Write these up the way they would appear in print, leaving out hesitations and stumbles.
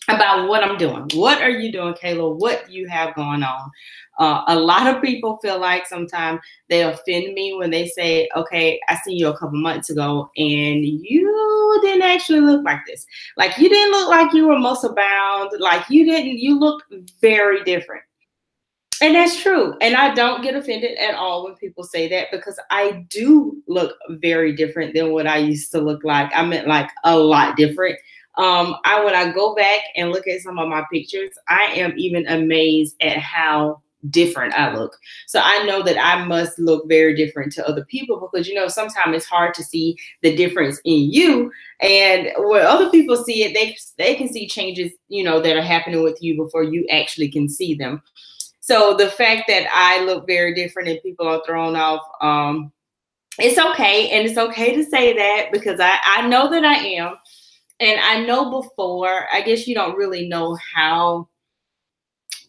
about what I'm doing. What are you doing, Kayla? What do you have going on? A lot of people feel like sometimes they offend me when they say, okay, I seen you a couple months ago and you didn't actually look like this. Like you didn't look like you were muscle bound. Like you look very different. And that's true. And I don't get offended at all when people say that because I do look very different than what I used to look like. I meant like a lot different. When I go back and look at some of my pictures, I am even amazed at how different I look. So I know that I must look very different to other people because, sometimes it's hard to see the difference in you. And when other people see it, they can see changes, that are happening with you before you actually can see them. So the fact that I look very different and people are thrown off, it's okay. And it's okay to say that because I know that I am. And I know before, I guess you don't really know how,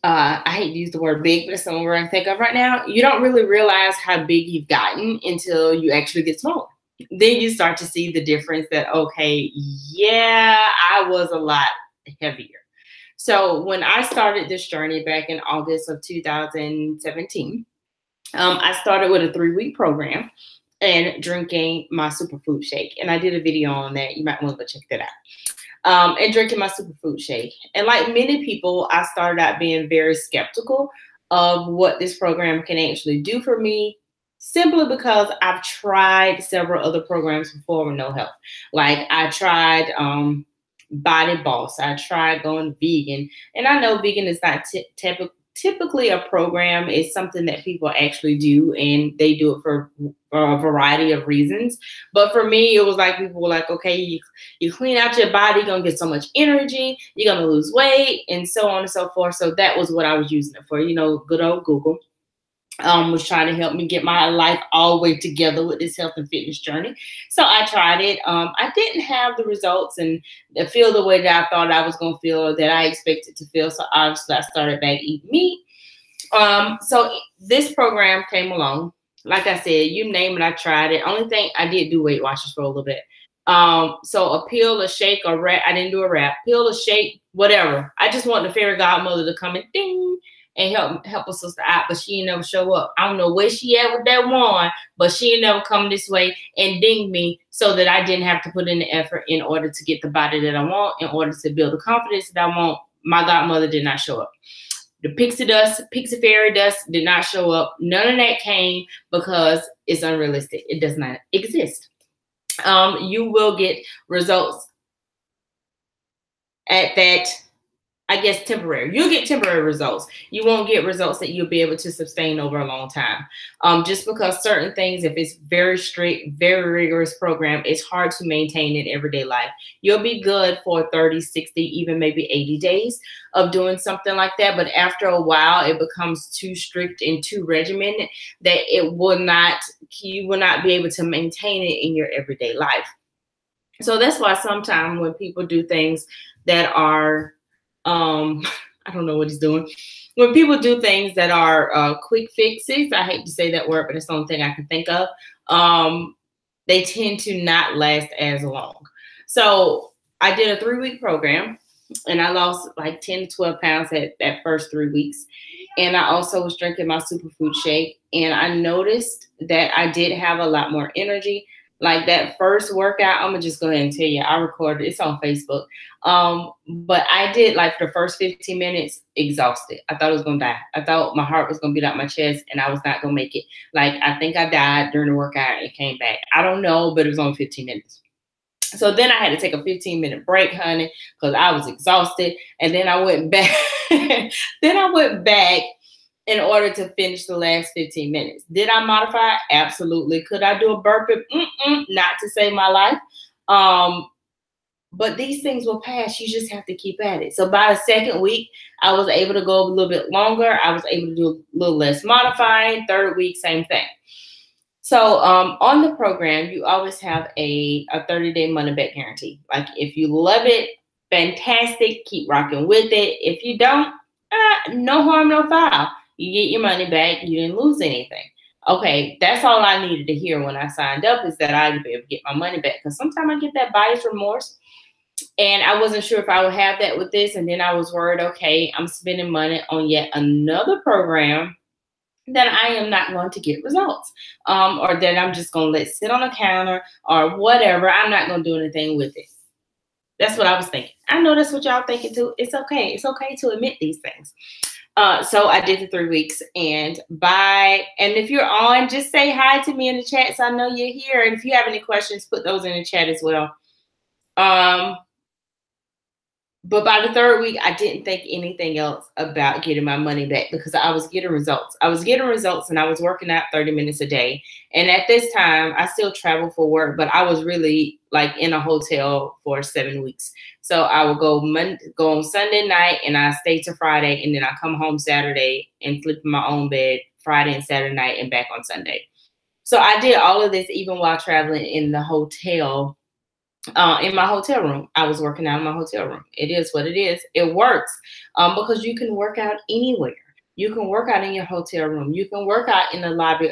I hate to use the word big, but it's the only word I can think of right now. You don't really realize how big you've gotten until you actually get smaller. Then you start to see the difference that, okay, yeah, I was a lot heavier. So when I started this journey back in August of 2017, I started with a 3-week program and drinking my superfood shake. And I did a video on that. You might want to go check that out. And drinking my superfood shake. And like many people, I started out being very skeptical of what this program can actually do for me, simply because I've tried several other programs before with no help. Like I tried Body Boss. I tried going vegan. And I know vegan is not typically a program. It's something that people actually do, and they do it for a variety of reasons. But for me, it was like people were like, okay, you clean out your body, you're going to get so much energy, you're going to lose weight, and so on and so forth. So that was what I was using it for. Good old Google. Was trying to help me get my life all the way together with this health and fitness journey. So I tried it. I didn't have the results and feel the way that I thought I was going to feel or that I expected to feel. So obviously I started back eating meat. So this program came along. Like I said, you name it, I tried it. Only thing I did do Weight Watchers for a little bit. So a pill, a shake, a wrap. I didn't do a wrap. Pill, a shake, whatever. I just want the fairy godmother to come and ding and help a sister out, but she ain't never show up. I don't know where she at with that wand, but she ain't never come this way and ding me so that I didn't have to put in the effort in order to get the body that I want, in order to build the confidence that I want. My godmother did not show up. The pixie fairy dust did not show up. None of that came because it's unrealistic. It does not exist. You will get results at that, I guess, temporary. You'll get temporary results. You won't get results that you'll be able to sustain over a long time. Just because certain things, if it's very strict, very rigorous program, it's hard to maintain in everyday life. You'll be good for 30, 60, even maybe 80 days of doing something like that. But after a while, it becomes too strict and too regimented that you will not be able to maintain it in your everyday life. So that's why sometimes when people do things that are, I don't know what he's doing. When people do things that are quick fixes, I hate to say that word, but it's the only thing I can think of, they tend to not last as long. So I did a 3-week program and I lost like 10 to 12 pounds at that first 3 weeks. And I also was drinking my superfood shake. And I noticed that I did have a lot more energy. Like that first workout, I'm gonna just go ahead and tell you, I recorded, it's on Facebook. But I did like the first 15 minutes exhausted. I thought I was gonna die. I thought my heart was gonna beat out my chest and I was not gonna make it. Like I think I died during the workout and came back. I don't know, but it was only 15 minutes. So then I had to take a 15-minute break, honey, because I was exhausted. And then I went back. In order to finish the last 15 minutes. Did I modify? Absolutely. Could I do a burpee? Not to save my life. But these things will pass. You just have to keep at it. So by the second week, I was able to go a little bit longer. I was able to do a little less modifying. Third week, same thing. So on the program, you always have a 30-day money-back guarantee. Like if you love it, fantastic. Keep rocking with it. If you don't, no harm, no foul. You get your money back. You didn't lose anything. Okay, that's all I needed to hear when I signed up, is that I'd be able to get my money back. Because sometimes I get that buyer's remorse. And I wasn't sure if I would have that with this. And then I was worried, okay, I'm spending money on yet another program that I am not going to get results, or that I'm just going to let sit on the counter or whatever. I'm not going to do anything with it. That's what I was thinking. I know that's what y'all thinking too. It's okay. It's okay to admit these things. So I did the 3 weeks, and if you're on, just say hi to me in the chat so I know you're here. And if you have any questions, put those in the chat as well. But by the 3rd week, I didn't think anything else about getting my money back because I was getting results. I was getting results, and I was working out 30 minutes a day. And at this time, I still travel for work, but I was really like in a hotel for 7 weeks. So I would go on Sunday night, and I stay till Friday, and then I come home Saturday and sleep in my own bed Friday and Saturday night and back on Sunday. So I did all of this even while traveling in the hotel. In my hotel room. I was working out in my hotel room. It is what it is. It works because you can work out anywhere. You can work out in your hotel room. You can work out in the lobby.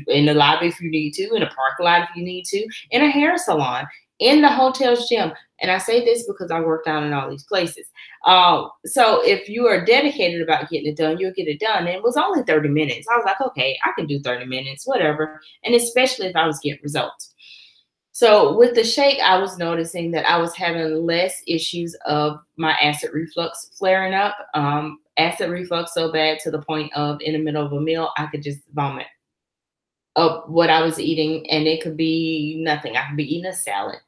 In the lobby if you need to, in a parking lot if you need to, in a hair salon, in the hotel's gym. And I say this because I worked out in all these places. So if you are dedicated about getting it done, you'll get it done. And it was only 30 minutes. I was like, okay, I can do 30 minutes, whatever. And especially if I was getting results. So with the shake, I was noticing that I was having less issues of my acid reflux flaring up. Acid reflux so bad to the point of in the middle of a meal, I could just vomit up what I was eating, and it could be nothing. I could be eating a salad.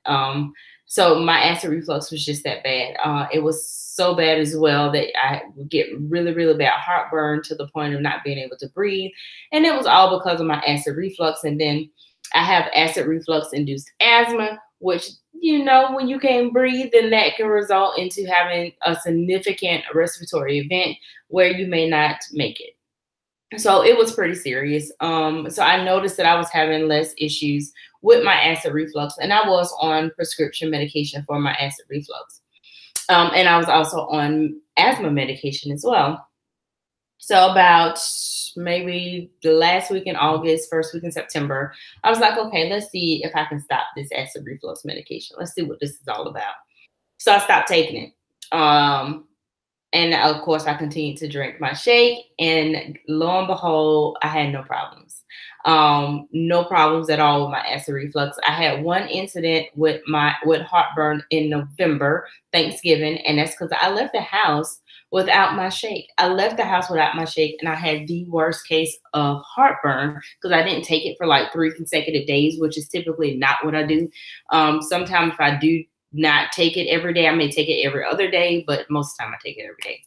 So my acid reflux was just that bad. It was so bad as well that I would get really, really bad heartburn to the point of not being able to breathe. And it was all because of my acid reflux. And then I have acid reflux induced asthma, which, when you can't breathe, then that can result into having a significant respiratory event where you may not make it. So it was pretty serious. So I noticed that I was having less issues with my acid reflux, and I was on prescription medication for my acid reflux. And I was also on asthma medication as well. So about maybe the last week in August, first week in September, I was like, okay, let's see if I can stop this acid reflux medication. Let's see what this is all about. So I stopped taking it. And of course, I continued to drink my shake, and lo and behold, I had no problems. No problems at all with my acid reflux. I had one incident with heartburn in November, Thanksgiving, and that's because I left the house without my shake. I left the house without my shake, and I had the worst case of heartburn because I didn't take it for like 3 consecutive days, which is typically not what I do. Sometimes if I do not take it every day, I may take it every other day, but most of the time I take it every day.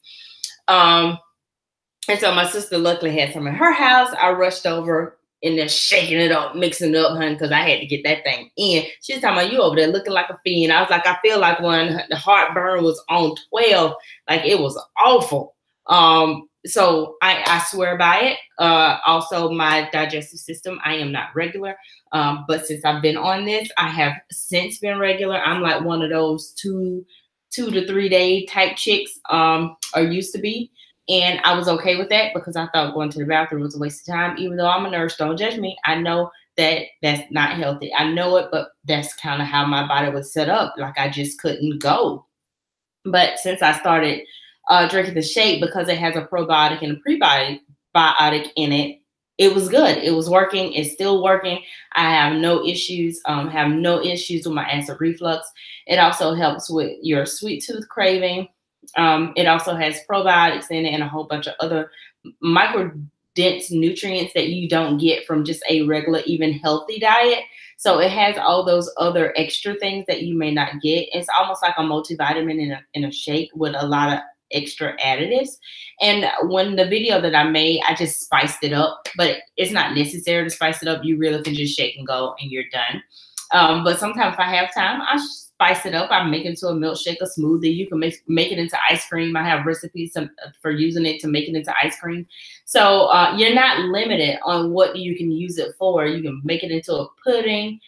And so my sister luckily had some in her house. I rushed over and they're shaking it up, mixing it up, honey, because I had to get that thing in. She was talking about, you over there looking like a fiend. I was like, I feel like when the heartburn was on 12, like it was awful. So I swear by it. Also, my digestive system, I am not regular. But since I've been on this, I have since been regular. I'm like one of those 2 to 3 day type chicks, or used to be. And I was okay with that because I thought going to the bathroom was a waste of time. Even though I'm a nurse, don't judge me. I know that that's not healthy. I know it, but that's kind of how my body was set up. Like I just couldn't go. But since I started drinking the shake, because it has a probiotic and a prebiotic in it, it was good. It was working. It's still working. I have no issues. Have no issues with my acid reflux. It also helps with your sweet tooth craving. It also has probiotics in it and a whole bunch of other micro-dense nutrients that you don't get from just a regular, even healthy diet. So it has all those other extra things that you may not get. It's almost like a multivitamin in a shake with a lot of extra additives. And when the video that I made, I just spiced it up, but it's not necessary to spice it up. You really can just shake and go and you're done. But sometimes if I have time, I spice it up. I make it into a milkshake, a smoothie. You can make it into ice cream. I have recipes for using it to make it into ice cream. So you're not limited on what you can use it for. You can make it into a pudding,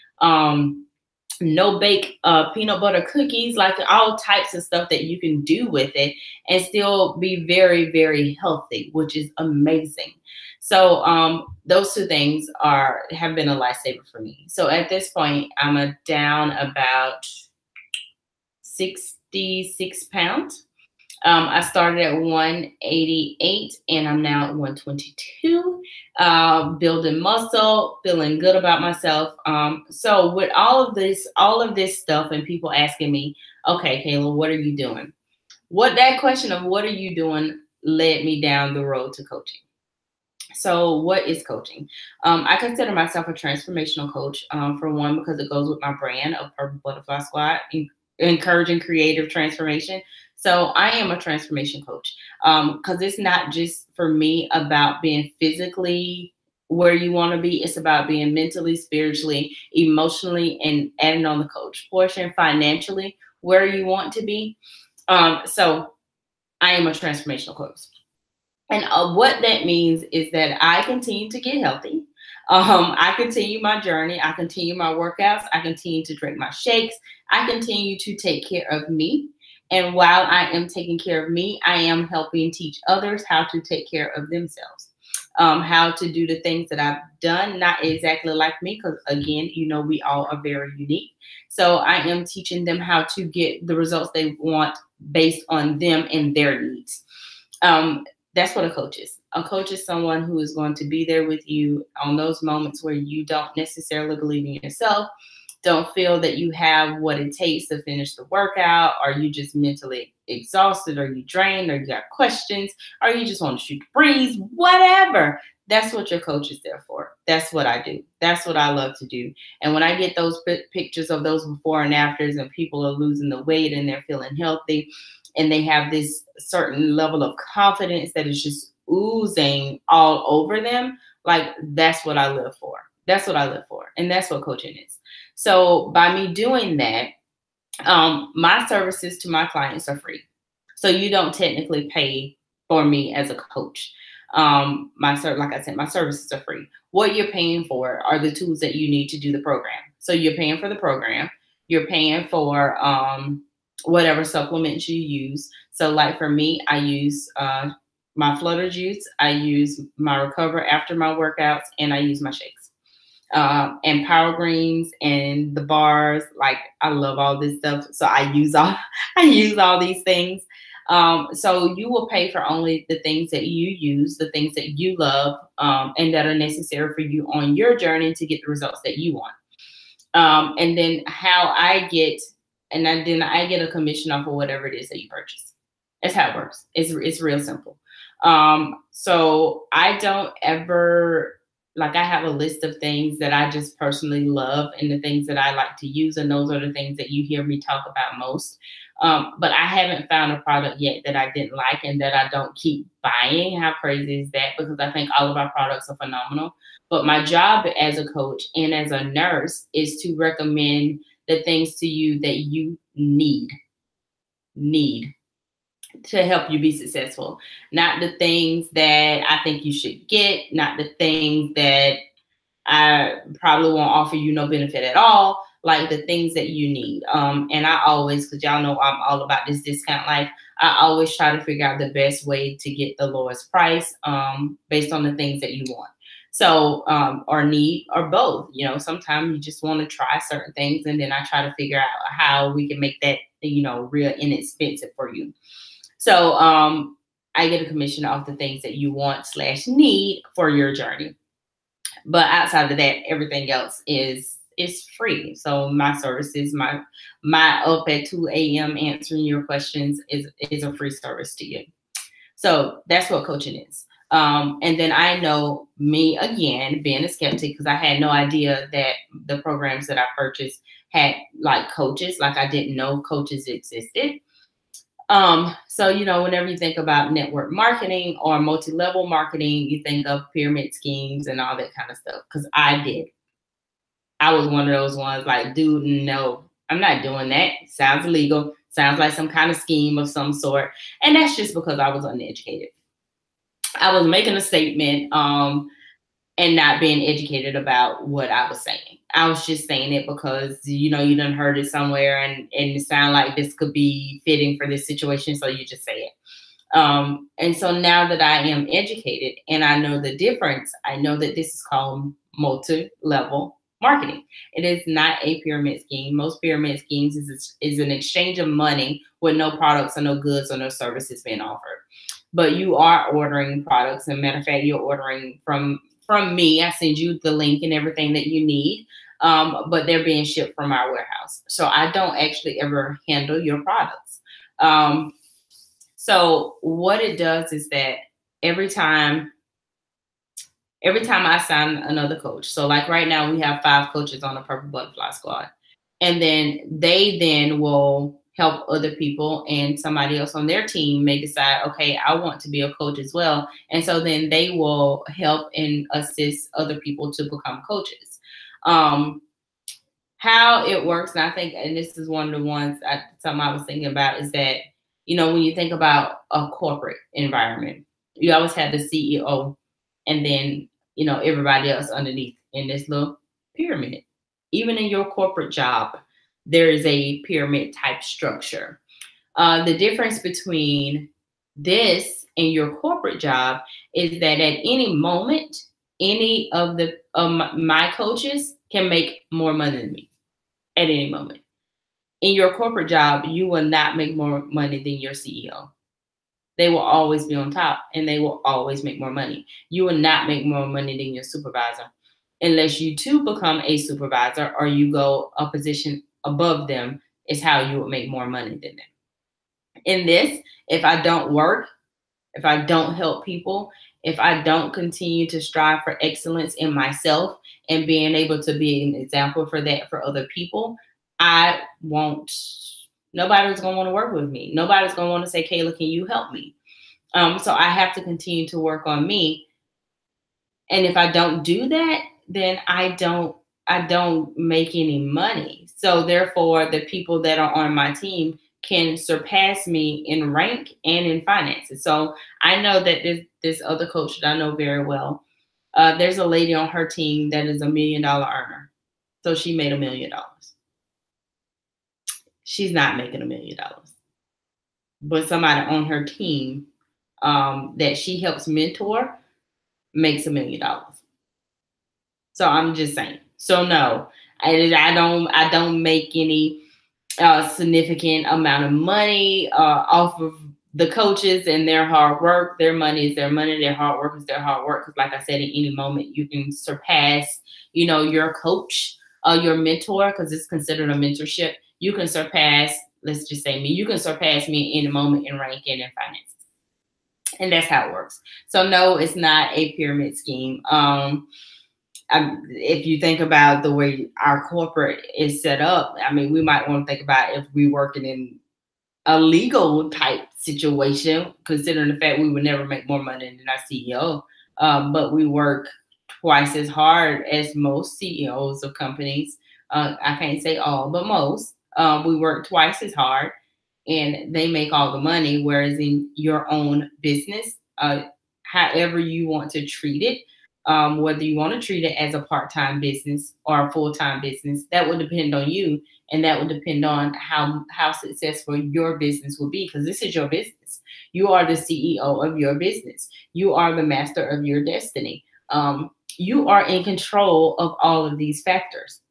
no bake peanut butter cookies, like all types of stuff that you can do with it and still be very, very healthy, which is amazing. So those two things have been a lifesaver for me. So at this point, I'm down about 66 pounds. I started at 188 and I'm now at 122, building muscle, feeling good about myself. So with all of this stuff and people asking me, okay, Kayla, what are you doing? That question of what are you doing led me down the road to coaching. So what is coaching? I consider myself a transformational coach, for one, because it goes with my brand of Purple Butterfly Squad, encouraging creative transformation. So I am a transformation coach, because it's not just for me about being physically where you want to be. It's about being mentally, spiritually, emotionally, and adding on the coach portion, financially, where you want to be. So I am a transformational coach. And what that means is that I continue to get healthy. I continue my journey. I continue my workouts. I continue to drink my shakes. I continue to take care of me. And while I am taking care of me, I am helping teach others how to take care of themselves, how to do the things that I've done, not exactly like me, because again, we all are very unique. So I am teaching them how to get the results they want based on them and their needs. That's what a coach is. A coach is someone who is going to be there with you on those moments where you don't necessarily believe in yourself, don't feel that you have what it takes to finish the workout, or you just mentally exhausted, or you drained, or you got questions, or you just want to shoot the breeze, whatever. That's what your coach is there for. That's what I do. That's what I love to do. And when I get those pictures of those before and afters, and people are losing the weight and they're feeling healthy, and they have this certain level of confidence that is just oozing all over them, like, that's what I live for. That's what I live for. And that's what coaching is. So by me doing that, my services to my clients are free. So you don't technically pay for me as a coach. Like I said, my services are free. What you're paying for are the tools that you need to do the program. So you're paying for the program. You're paying for whatever supplements you use. So like for me, I use my Flutter Juice. I use my Recover after my workouts, and I use my shakes. And Power Greens and the bars. Like, I love all this stuff. So I use all these things. So you will pay for only the things that you use, the things that you love, and that are necessary for you on your journey to get the results that you want. And then how I get, then I get a commission off of whatever it is that you purchase. That's how it works. It's real simple. So I don't ever, like, I have a list of things that I just personally love and the things that I like to use. And those are the things that you hear me talk about most. But I haven't found a product yet that I didn't like and that I don't keep buying. How crazy is that? Because I think all of our products are phenomenal. But my job as a coach and as a nurse is to recommend the things to you that you need to help you be successful. Not the things that I think you should get, not the things that I probably won't offer you no benefit at all, like the things that you need. And I always, because y'all know I'm all about this discount life, I always try to figure out the best way to get the lowest price based on the things that you want. So, or need, or both. Sometimes you just want to try certain things, and then I try to figure out how we can make that, real inexpensive for you. So I get a commission off the things that you want / need for your journey. But outside of that, everything else is free. So my services, my up at 2 a.m. answering your questions is a free service to you. So that's what coaching is. And then I know, me again, being a skeptic, because I had no idea that the programs that I purchased had like coaches. Like, I didn't know coaches existed. So, whenever you think about network marketing or multi-level marketing, you think of pyramid schemes and all that kind of stuff. Because I was one of those ones like, dude, no, I'm not doing that. Sounds illegal. Sounds like some kind of scheme of some sort. And that's just because I was uneducated. I was making a statement and not being educated about what I was saying. I was just saying it because, you done heard it somewhere and it sounded like this could be fitting for this situation. So you just say it. And so now that I am educated and I know the difference, I know that this is called multi-level marketing. It is not a pyramid scheme. Most pyramid schemes is an exchange of money with no products or no goods or no services being offered. But you are ordering products. And matter of fact, you're ordering from me. I send you the link and everything that you need. But they're being shipped from our warehouse. So I don't actually ever handle your products. So what it does is that every time I sign another coach, so like right now we have 5 coaches on the Purple Butterfly Squad, and then they then will help other people, and somebody else on their team may decide, okay, I want to be a coach as well. And so then they will help and assist other people to become coaches. How it works, and I think, and this is one of the ones something I was thinking about, is that, when you think about a corporate environment, you always have the CEO and then, everybody else underneath in this little pyramid. Even in your corporate job, there is a pyramid type structure. The difference between this and your corporate job is that at any moment, any of the my coaches can make more money than me at any moment. In your corporate job, you will not make more money than your CEO. They will always be on top and they will always make more money. You will not make more money than your supervisor unless you too become a supervisor or you go a position above them, is how you would make more money than them. In this, if I don't work, if I don't help people, if I don't continue to strive for excellence in myself and being able to be an example for that for other people, I won't, nobody's going to want to work with me. Nobody's going to want to say, Kayla, can you help me? So I have to continue to work on me. And if I don't do that, then I don't make any money. So therefore, the people that are on my team can surpass me in rank and in finances. So I know that this other coach that I know very well, there's a lady on her team that is $1 million earner. So she made $1 million. She's not making $1 million, but somebody on her team that she helps mentor makes $1 million. So I'm just saying. So no, I don't make any significant amount of money off of the coaches and their hard work. Their money is their money. Their hard work is their hard work. Because like I said, at any moment you can surpass, your coach, your mentor, because it's considered a mentorship. You can surpass, let's just say me, you can surpass me in a moment in rank and in finances. And that's how it works. So no, it's not a pyramid scheme. If you think about the way our corporate is set up, I mean, we might want to think about if we working in a legal type situation, considering the fact we would never make more money than our CEO. But we work twice as hard as most CEOs of companies. I can't say all, but most. We work twice as hard and they make all the money. Whereas in your own business, however you want to treat it, whether you want to treat it as a part-time business or a full-time business, that would depend on you. And that would depend on how successful your business will be, because this is your business. You are the CEO of your business. You are the master of your destiny. You are in control of all of these factors.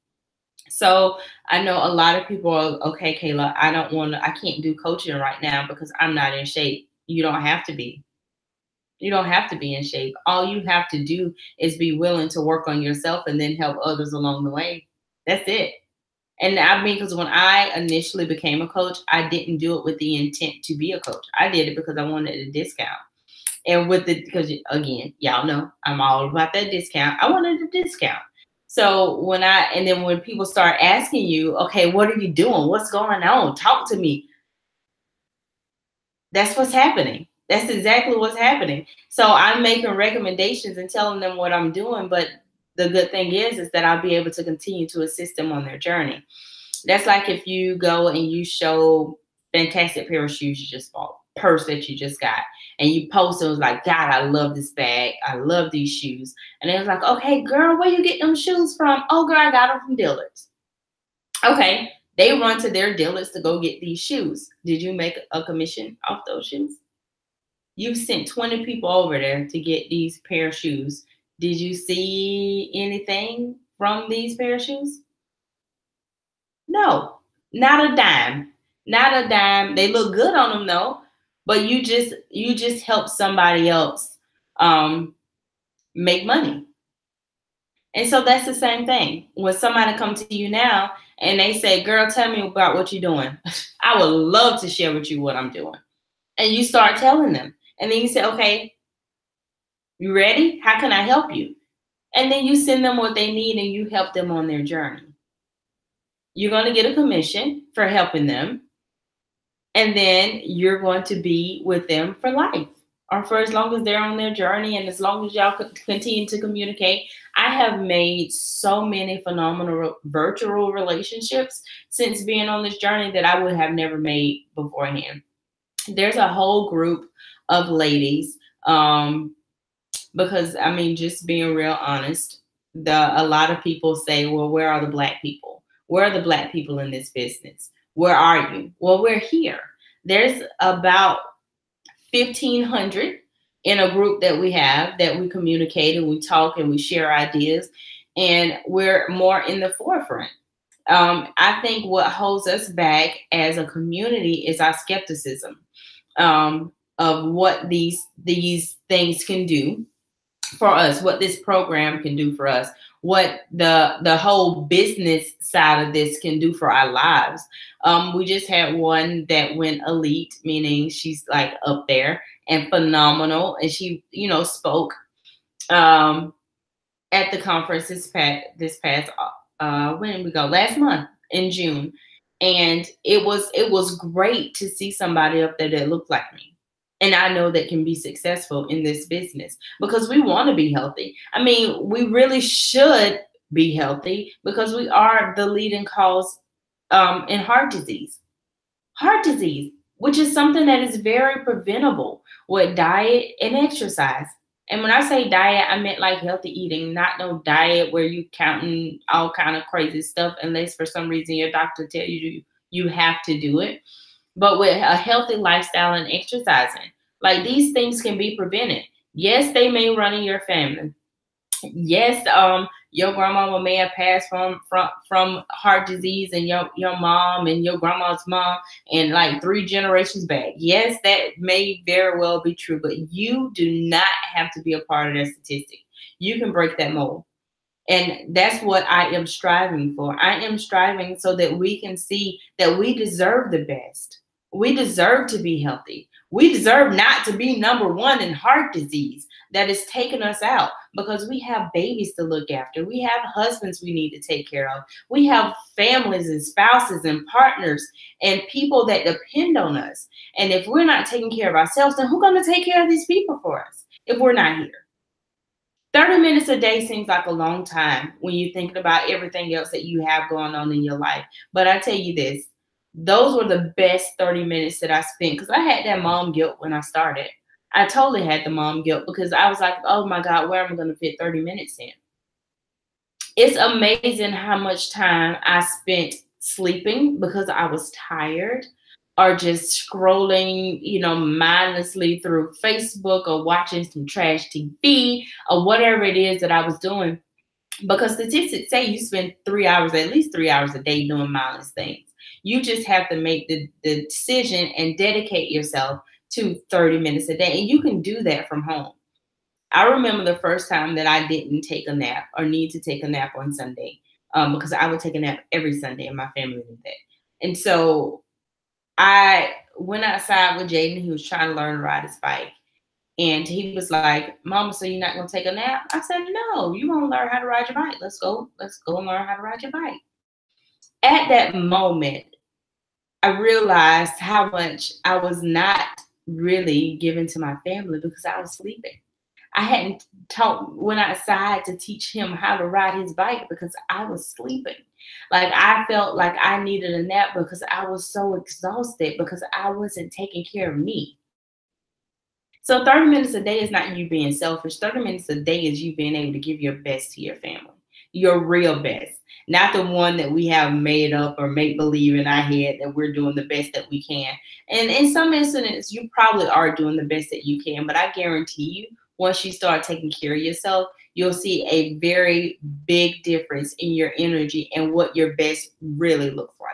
So I know a lot of people are, okay, Kayla, I can't do coaching right now because I'm not in shape. You don't have to be. You don't have to be in shape. All you have to do is be willing to work on yourself and then help others along the way. That's it. And I mean, because when I initially became a coach, I didn't do it with the intent to be a coach. I did it because I wanted a discount. And because again, y'all know I'm all about that discount. I wanted a discount. So when people start asking you, okay, what are you doing? What's going on? Talk to me. That's what's happening. That's exactly what's happening. So I'm making recommendations and telling them what I'm doing. But the good thing is that I'll be able to continue to assist them on their journey. That's like if you go and you show fantastic pair of shoes you just bought, purse that you just got, and you post it, was like, God, I love this bag. I love these shoes. And it was like, okay, girl, where you get them shoes from? Oh, girl, I got them from Dillard's. Okay, they run to their dealers to go get these shoes. Did you make a commission off those shoes? You've sent 20 people over there to get these pair of shoes. Did you see anything from these pair of shoes? No, not a dime. Not a dime. They look good on them though, but you just help somebody else make money. And so that's the same thing. When somebody come to you now and they say, "Girl, tell me about what you're doing." I would love to share with you what I'm doing. And you start telling them. And then you say, "Okay, you ready? How can I help you?" And then you send them what they need and you help them on their journey. You're going to get a commission for helping them. And then you're going to be with them for life or for as long as they're on their journey. And as long as y'all continue to communicate, I have made so many phenomenal virtual relationships since being on this journey that I would have never made beforehand. There's a whole group of ladies, because I mean, just being real honest, a lot of people say, "Well, where are the black people? Where are the black people in this business? Where are you?" Well, we're here. There's about 1,500 in a group that we have that we communicate and we talk and we share ideas, and we're more in the forefront. I think what holds us back as a community is our skepticism, of what these things can do for us, what this program can do for us, what the whole business side of this can do for our lives. We just had one that went elite, meaning she's like up there and phenomenal, and she, spoke at the conference this past when did we go? Last month in June, and it was great to see somebody up there that looked like me. And I know that can be successful in this business because we want to be healthy. I mean, we really should be healthy because we are the leading cause in heart disease. Heart disease, which is something that is very preventable with diet and exercise. And when I say diet, I meant like healthy eating, not no diet where you counting all kind of crazy stuff unless for some reason your doctor tell you have to do it. But with a healthy lifestyle and exercising, like these things can be prevented. Yes, they may run in your family. Yes, your grandmama may have passed from heart disease, and your mom and your grandma's mom, and like 3 generations back. Yes, that may very well be true, but you do not have to be a part of that statistic. You can break that mold. And that's what I am striving for. I am striving so that we can see that we deserve the best. We deserve to be healthy. We deserve not to be number 1 in heart disease that is taking us out, because we have babies to look after. We have husbands we need to take care of. We have families and spouses and partners and people that depend on us. And if we're not taking care of ourselves, then who's going to take care of these people for us if we're not here? 30 minutes a day seems like a long time when you're thinking about everything else that you have going on in your life. But I tell you this, those were the best 30 minutes that I spent, because I had that mom guilt when I started. I totally had the mom guilt because I was like, oh my God, where am I going to fit 30 minutes in? It's amazing how much time I spent sleeping because I was tired, or just scrolling, mindlessly through Facebook or watching some trash TV or whatever it is that I was doing. Because statistics say you spend at least 3 hours a day doing mindless things. You just have to make the decision and dedicate yourself to 30 minutes a day. And you can do that from home. I remember the first time that I didn't take a nap or need to take a nap on Sunday, because I would take a nap every Sunday and my family knew that. And so I went outside with Jaden. He was trying to learn to ride his bike. And he was like, Mama, so you're not going to take a nap? I said, no, you want to learn how to ride your bike. Let's go and learn how to ride your bike. At that moment, I realized how much I was not really giving to my family because I was sleeping. I hadn't went outside to teach him how to ride his bike because I was sleeping. Like I felt like I needed a nap because I was so exhausted because I wasn't taking care of me. So 30 minutes a day is not you being selfish. 30 minutes a day is you being able to give your best to your family, your real best, not the one that we have made up or make believe in our head that we're doing the best that we can. And in some instances, you probably are doing the best that you can, but I guarantee you, once you start taking care of yourself, you'll see a very big difference in your energy and what your best really looks like.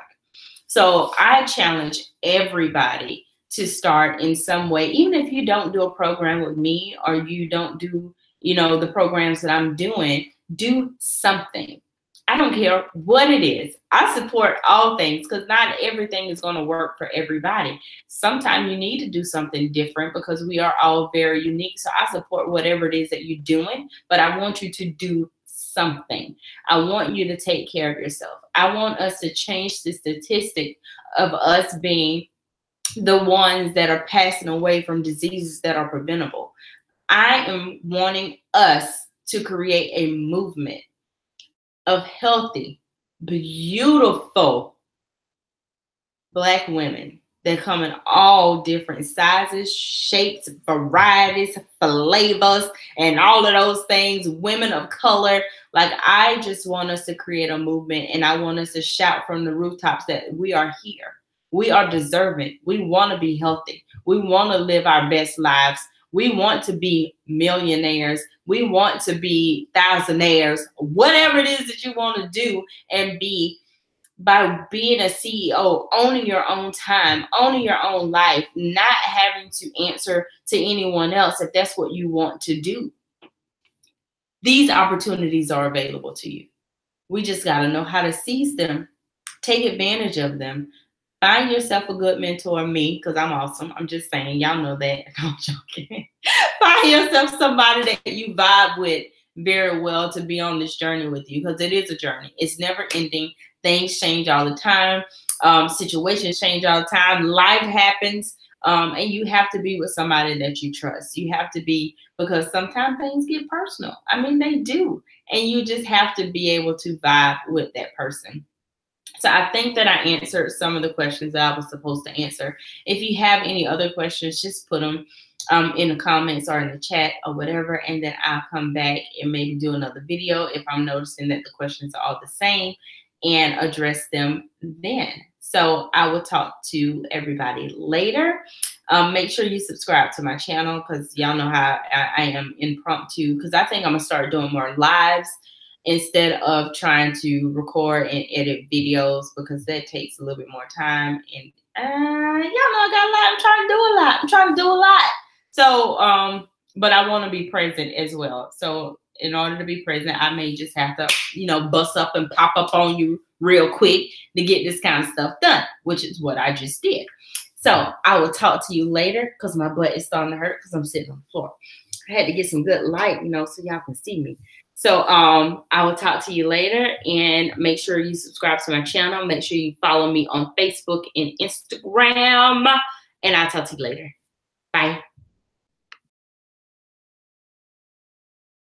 So I challenge everybody to start in some way, even if you don't do a program with me or you don't do, the programs that I'm doing, do something. I don't care what it is. I support all things because not everything is going to work for everybody. Sometimes you need to do something different because we are all very unique. So I support whatever it is that you're doing, but I want you to do something. I want you to take care of yourself. I want us to change the statistic of us being the ones that are passing away from diseases that are preventable. I am wanting us to create a movement of healthy, beautiful Black women that come in all different sizes, shapes, varieties, flavors, and all of those things, women of color. Like, I just want us to create a movement, and I want us to shout from the rooftops that we are here. We are deserving. We want to be healthy. We want to live our best lives. We want to be millionaires. We want to be thousandaires, whatever it is that you want to do and be. By being a CEO, owning your own time, owning your own life, not having to answer to anyone else if that's what you want to do. These opportunities are available to you. We just got to know how to seize them, take advantage of them. Find yourself a good mentor, me, because I'm awesome. I'm just saying, y'all know that. I'm joking. Find yourself somebody that you vibe with very well to be on this journey with you, because it is a journey. It's never ending. Things change all the time. Situations change all the time. Life happens. And you have to be with somebody that you trust. You have to be, because sometimes things get personal. I mean, they do. And you just have to be able to vibe with that person. So I think that I answered some of the questions that I was supposed to answer. If you have any other questions, just put them in the comments or in the chat or whatever, and then I'll come back and maybe do another video if I'm noticing that the questions are all the same, and address them then. So I will talk to everybody later. Make sure you subscribe to my channel, because y'all know how I am impromptu, because I think I'm going to start doing more lives instead of trying to record and edit videos, because that takes a little bit more time. And y'all know I got a lot. I'm trying to do a lot. So, but I want to be present as well. So in order to be present, I may just have to, bust up and pop up on you real quick to get this kind of stuff done, which is what I just did. So I will talk to you later, because my butt is starting to hurt because I'm sitting on the floor. I had to get some good light, so y'all can see me. So I will talk to you later, and make sure you subscribe to my channel. Make sure you follow me on Facebook and Instagram, and I'll talk to you later. Bye.